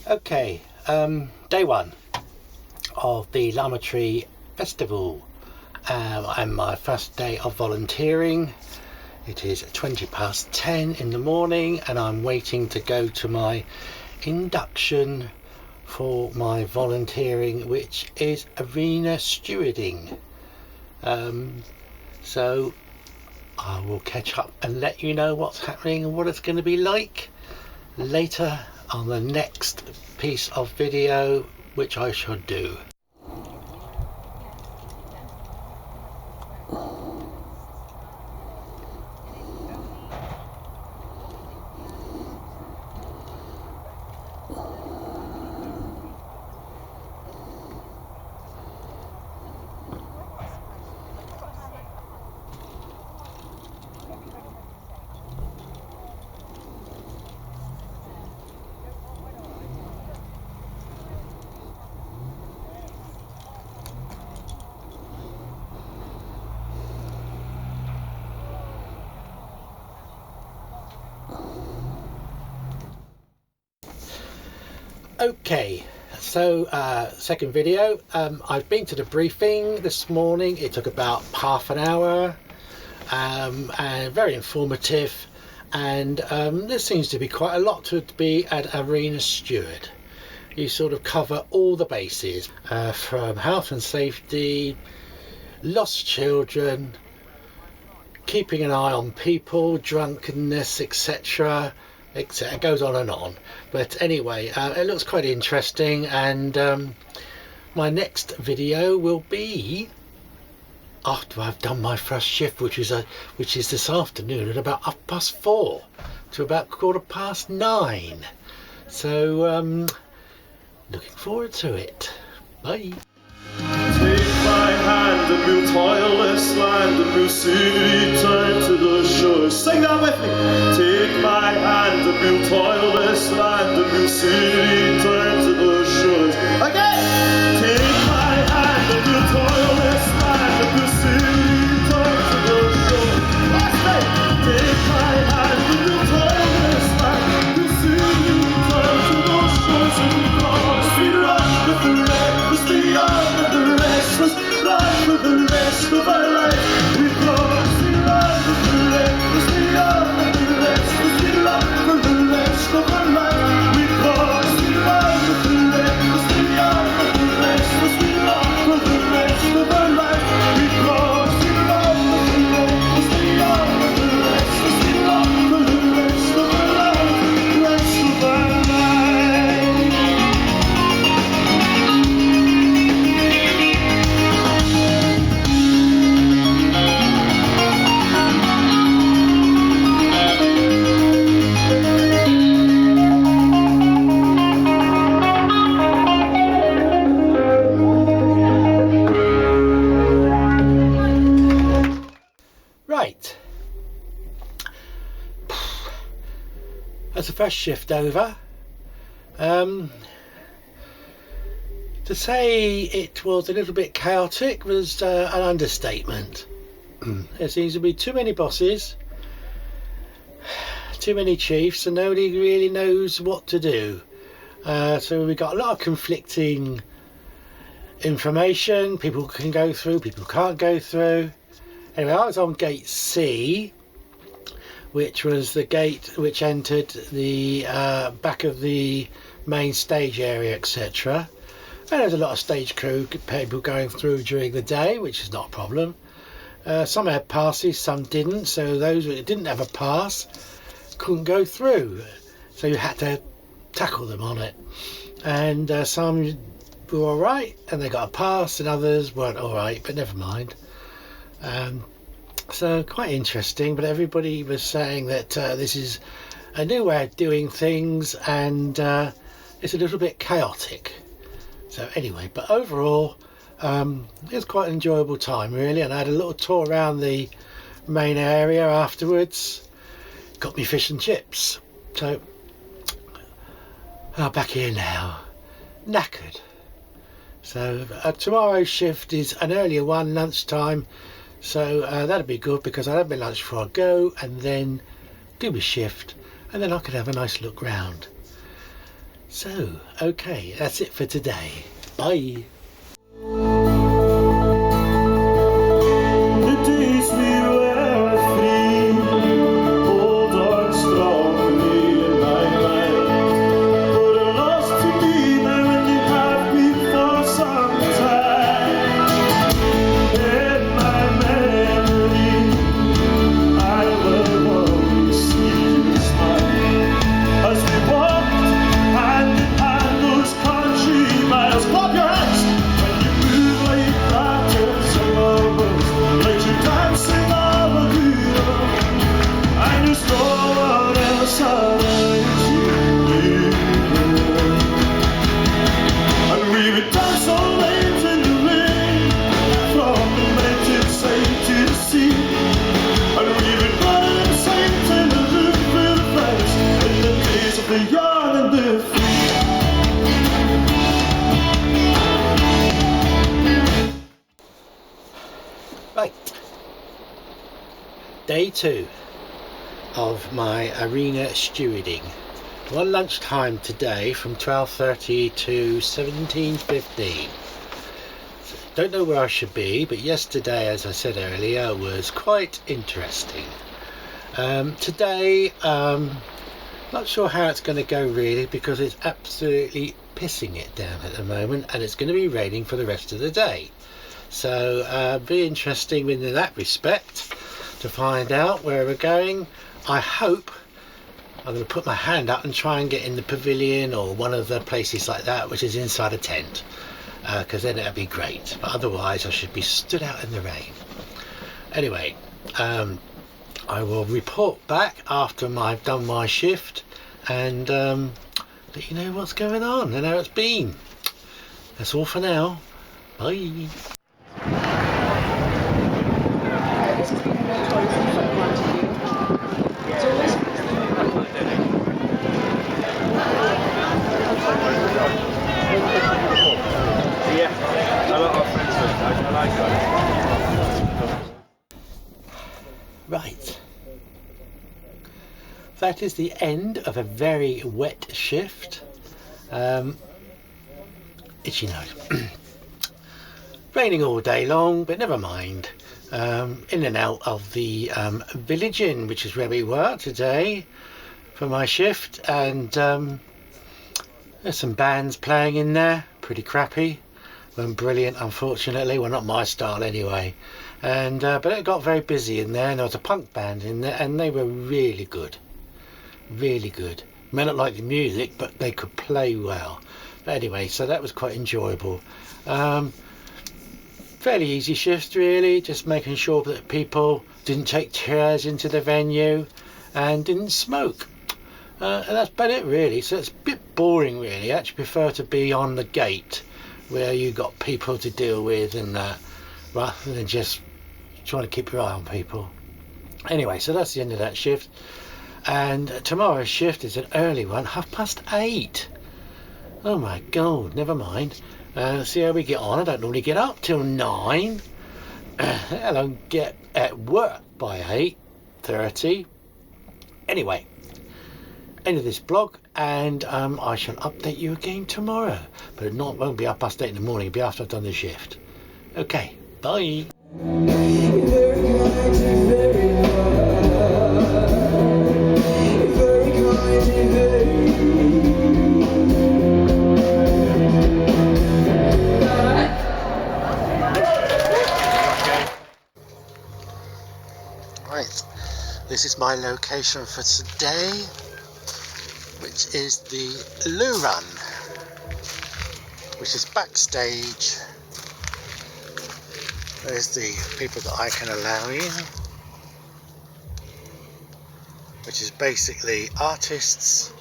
Okay, day one of the Larmer Tree Festival, and my first day of volunteering. It is 10:20 in the morning and I'm waiting to go to my induction for my volunteering, which is arena stewarding. So I will catch up and let you know what's happening and what it's going to be like later on the next piece of video which I shall do. Okay, so second video. I've been to the briefing this morning. It took about half an hour, and very informative, and there seems to be quite a lot to be an arena steward. You sort of cover all the bases, from health and safety, lost children, keeping an eye on people, drunkenness, etc. It goes on and on, but anyway, it looks quite interesting, and my next video will be after I've done my first shift, which is this afternoon at about 4:30 to about 9:15. So looking forward to it. Bye. Take my hand and we'll toil this land and we'll soon return to the shore. Sing that with me! Take my hand and we'll toil this land and we'll soon return to the shores. Again! Take my hand and we'll toil this land and we'll soon return to the shore. Last night! Take my hand and we'll toil this land and we'll soon return to the shores. And cross we run with the reckless beyond and the restless, run for the rest of our life. We cross we run with the reckless beyond and the restless, we run for the rest of our life. We cross we run with the reckless beyond and the restless, we run for the rest of our life. We cross we run with the reckless beyond and the restless, we run for the rest of our life. Rest of our life. Right, that's the first shift over. To say it was a little bit chaotic was an understatement. There seems to be too many bosses, too many chiefs, and nobody really knows what to do. So we've got a lot of conflicting information. People can go through, people can't go through. Anyway, I was on gate C, which was the gate which entered the back of the main stage area, etc. And there's a lot of stage crew people going through during the day, which is not a problem. Some had passes, some didn't, so those that didn't have a pass couldn't go through. So you had to tackle them on it. And some were alright and they got a pass, and others weren't alright, but never mind. So quite interesting, but everybody was saying that this is a new way of doing things, and it's a little bit chaotic. So anyway, but overall it was quite an enjoyable time really, and I had a little tour around the main area afterwards. Got me fish and chips. So back here now, knackered. So tomorrow's shift is an earlier one, lunchtime. So that'd be good, because I'll have my lunch before I go and then do my shift, and then I could have a nice look round. So, okay, that's it for today. Bye. The days we were free, old and strong, me and my mind, but are lost to me now and they have been for some time. In my memory, I will always see you smile as we walked hand in hand those country miles. Clap your hands when you move like that. It's a moment like you're dancing Avenida, and there's no one else around you. And we would dance all night in the rain, from the mountainside to the sea. And we would run inside till the roof for the friends in the days of the young and the free. Right. Day 2 of my arena stewarding. One lunchtime today from 12:30 to 17:15. Don't know where I should be, but yesterday, as I said earlier, was quite interesting. Today, not sure how it's going to go really, because it's absolutely pissing it down at the moment, and it's going to be raining for the rest of the day. So be interesting in that respect to find out where we're going. I hope I'm going to put my hand up and try and get in the pavilion or one of the places like that which is inside a tent, because then it'd be great, but otherwise I should be stood out in the rain. Anyway, I will report back after I've done my shift and let you know what's going on and how it's been. That's all for now. Bye. Right, that is the end of a very wet shift. Itchy nose. Raining all day long, but never mind. In and out of the village inn, which is where we were today for my shift, and there's some bands playing in there, pretty crappy, weren't brilliant unfortunately, well not my style anyway. And but it got very busy in there, and there was a punk band in there, and they were really good, really good. May not like the music, but they could play well. But anyway, so that was quite enjoyable. Fairly easy shift really, just making sure that people didn't take chairs into the venue and didn't smoke. And that's about it really, so it's a bit boring really. I actually prefer to be on the gate where you got people to deal with and that, rather than just trying to keep your eye on people. Anyway, so that's the end of that shift, and tomorrow's shift is an early one, 8:30. Oh my god, never mind. See how we get on. I don't normally get up till 9. I don't get at work by 8:30. Anyway, end of this blog, and I shall update you again tomorrow, but it won't be 8:30 in the morning, it'll be after I've done the shift. Okay, bye. Right, this is my location for today, which is the loo run, which is backstage. There's the people that I can allow in, which is basically artists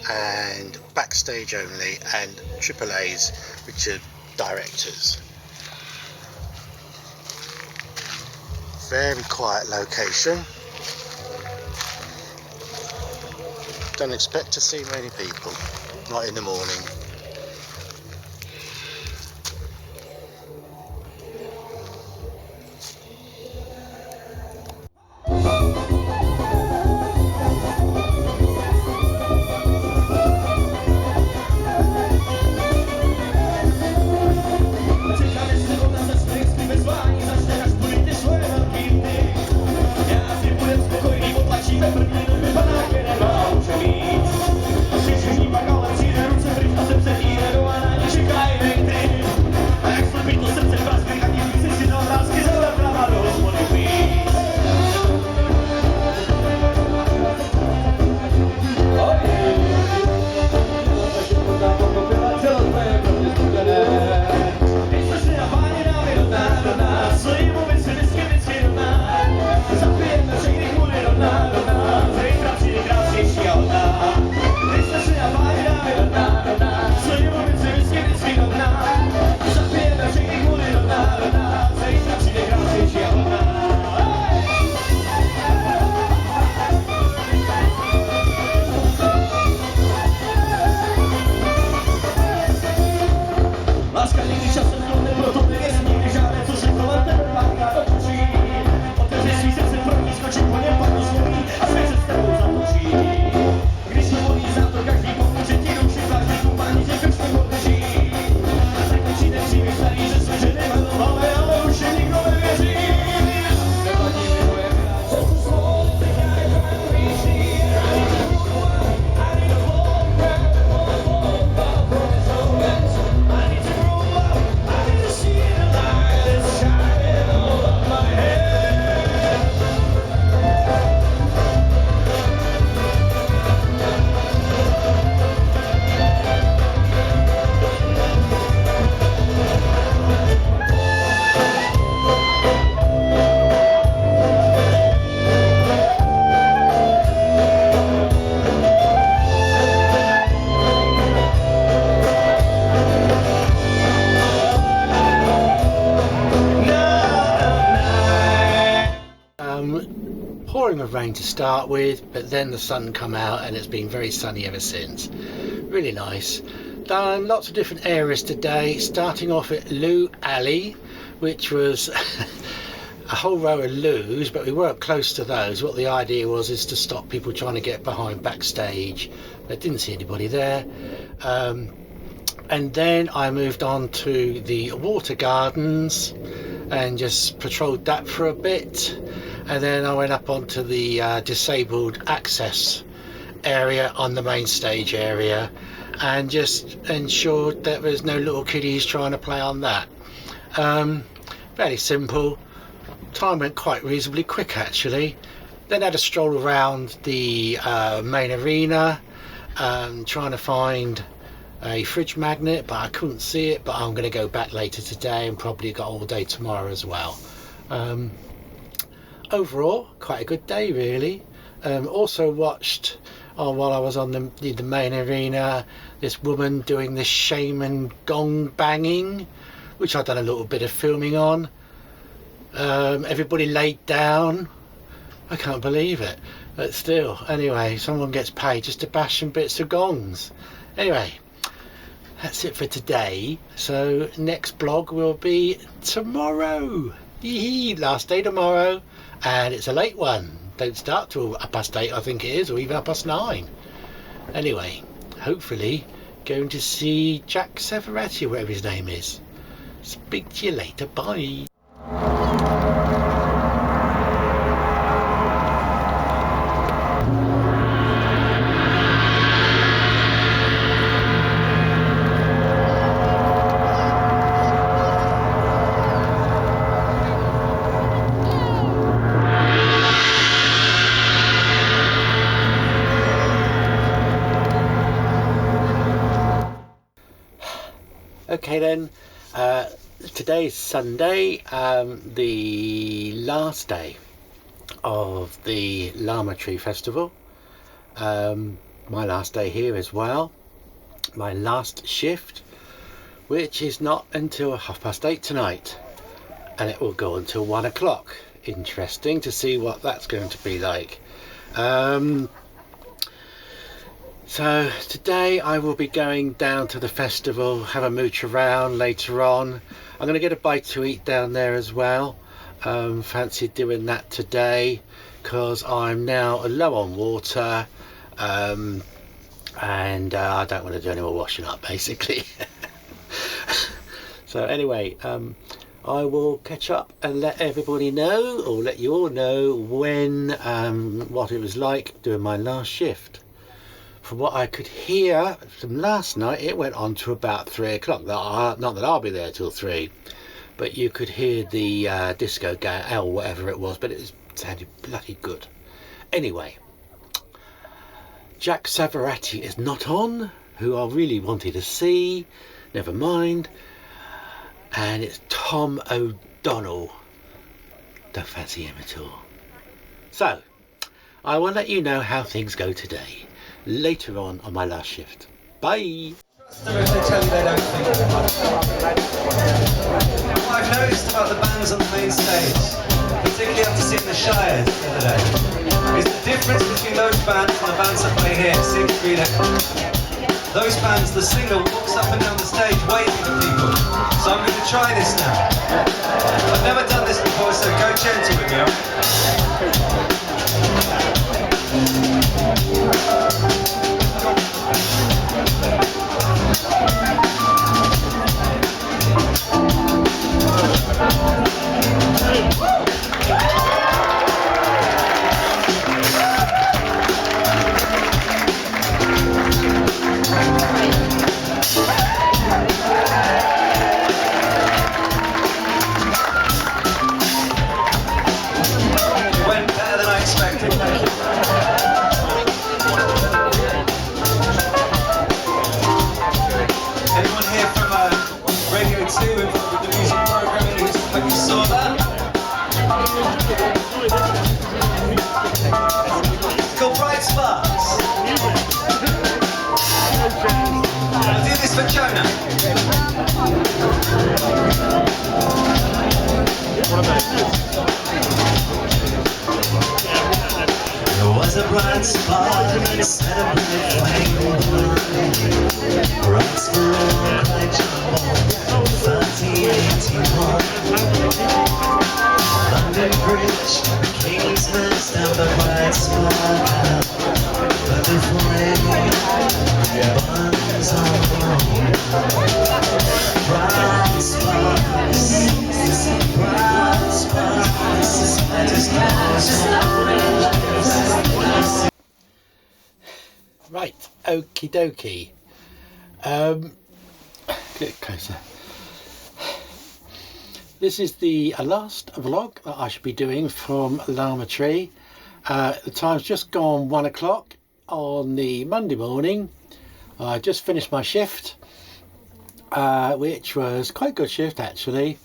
and backstage only, and AAAs, which are directors. Very quiet location. Don't expect to see many people, not in the morning. Pouring with rain to start with, but then the sun come out and it's been very sunny ever since. Really nice. Done lots of different areas today, starting off at Loo Alley, which was a whole row of loos, but we weren't close to those. What the idea was is to stop people trying to get behind backstage. I didn't see anybody there. And then I moved on to the water gardens and just patrolled that for a bit, and then I went up onto the disabled access area on the main stage area and just ensured that there's no little kiddies trying to play on that. Very simple. Time went quite reasonably quick actually. Then had a stroll around the main arena, trying to find a fridge magnet, but I couldn't see it, but I'm going to go back later today and probably got all day tomorrow as well. Overall, quite a good day really. Also watched, while I was on the main arena, this woman doing this shaman gong banging, which I've done a little bit of filming on. Everybody laid down. I can't believe it, but still, anyway, someone gets paid just to bash some bits of gongs. Anyway, that's it for today. So next blog will be tomorrow. Yee, last day tomorrow, and it's a late one. Don't start till 8:30, I think it is, or even 9:30. Anyway, hopefully going to see Jack Severetti, whatever his name is. Speak to you later. Bye. Okay then, today's Sunday, the last day of the Larmer Tree Festival. My last day here as well. My last shift, which is not until 8:30 tonight, and it will go until 1 o'clock. Interesting to see what that's going to be like. So today I will be going down to the festival, have a mooch around later on. I'm going to get a bite to eat down there as well. Fancy doing that today because I'm now low on water, and I don't want to do any more washing up basically. So anyway, I will catch up and let everybody know, or let you all know, when what it was like doing my last shift. From what I could hear from last night, it went on to about 3 o'clock. Not that I'll be there till 3, but you could hear the disco going, or whatever it was, but it sounded bloody good. Anyway, Jack Savarati is not on, who I really wanted to see. Never mind. And it's Tom O'Donnell. Don't fancy him at all. So, I will let you know how things go today, later on my last shift. Bye! What I've noticed about the bands on the main stage, particularly after seeing the Shires the other day, is the difference between those bands and the bands that play here seems to be that those bands, the singer walks up and down the stage waving at people. So I'm going to try this now. I've never done this before, so go gentle with me, Right, okie dokie. Get closer. This is the last vlog that I should be doing from Larmer Tree. The time's just gone 1 o'clock on the Monday morning. I just finished my shift, which was quite a good shift actually.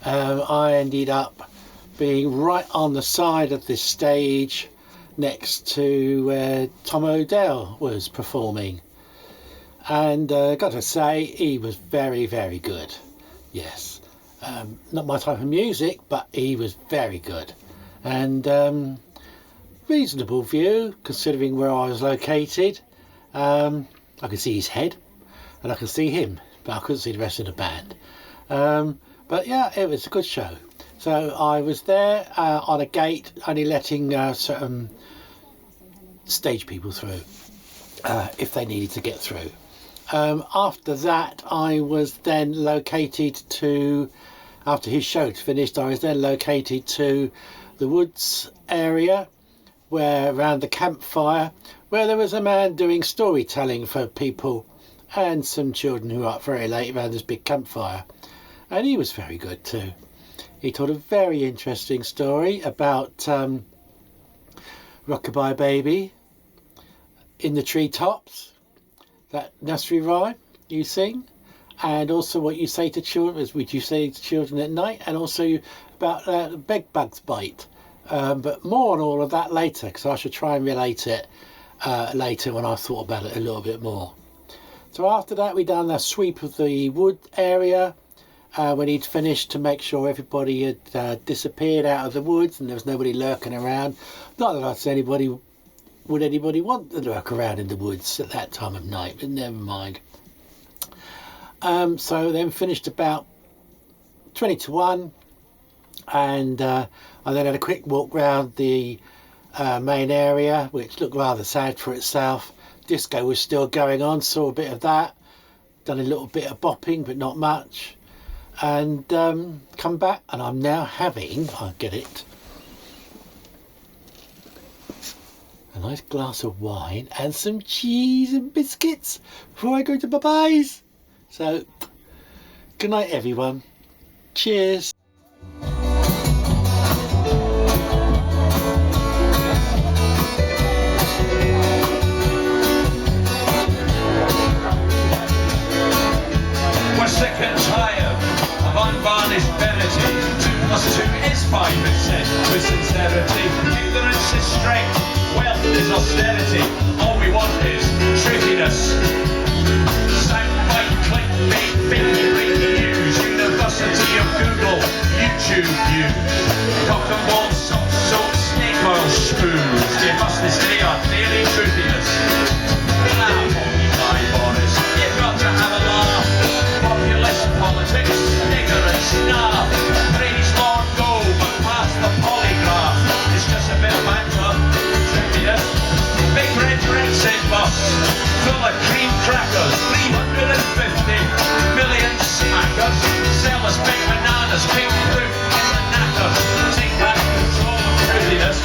I ended up being right on the side of this stage next to where Tom O'Dell was performing, and got to say, he was very, very good. Yes, not my type of music, but he was very good, and reasonable view considering where I was located. I could see his head and I could see him, but I couldn't see the rest of the band. But yeah, it was a good show. So I was there on a gate, only letting certain stage people through if they needed to get through. After that, I was then located to, after his show had finished, I was then located to the woods area, where around the campfire, where there was a man doing storytelling for people and some children who were up very late around this big campfire, and he was very good too. He told a very interesting story about Rockabye Baby in the Treetops, that nursery rhyme you sing, and also what you say to children, which you say to children at night, and also about bed bugs bite. But more on all of that later, because I should try and relate it later when I thought about it a little bit more. So after that, we done a sweep of the wood area when he'd finished, to make sure everybody had disappeared out of the woods and there was nobody lurking around. Not that I'd say anybody want to lurk around in the woods at that time of night, but never mind. So then finished about 20 to 1, and I then had a quick walk round the main area, which looked rather sad for itself. Disco was still going on, saw a bit of that, done a little bit of bopping but not much. and come back, and I'm now having, I'll get it, a nice glass of wine and some cheese and biscuits before I go to Bye-byes. So, good night everyone. Cheers. We're sick and tired of unvarnished vanity. 2 + 2 is 5, it said with sincerity. Ignorance is strength, wealth is austerity. All we want is truthiness. Soundbite, clickbait, fake breaking news. University of Google, YouTube news. Cock and ball, soft soap, snake oil schmooze. Give us this day our daily truthiness. Boris, you've got to have a laugh. Populist politics, ignorance, nah. Praise Lord go, but pass the polygraph. It's just a bit of banter, trivia. Big red Brexit bus, full of cream crackers, 350 million smackers. Sell us big bananas, big fruit in the knackers. Take back control of truthiness.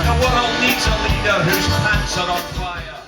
The world needs a leader whose pants are on fire.